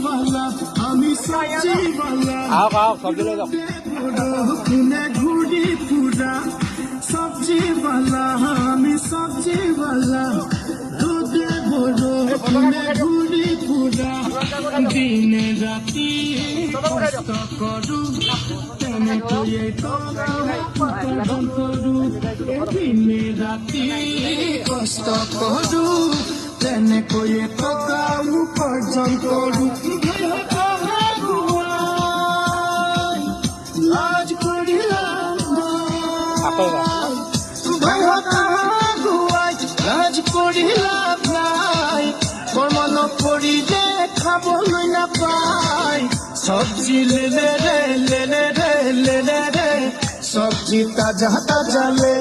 वाला আমি সবজি वाला आओ सब्जी ले जाओ ঘুরে ঘুরি পুরা সবজি वाला আমি সবজি वाला দুধে বড় ঘুরে ঘুরি পুরা দিনে রাতি কষ্ট করু তেনে কয়ে উপার্জন করু দিনে রাতি কষ্ট করু তেনে কয়ে টাকা উপার্জন করু লাজ করিলাম লাজ করিলাম নাই মন করিলে খাবলৈ নাপাই সবজি লেলে রে লেলে রে লেলে রে সবজি তাজা তাজা লে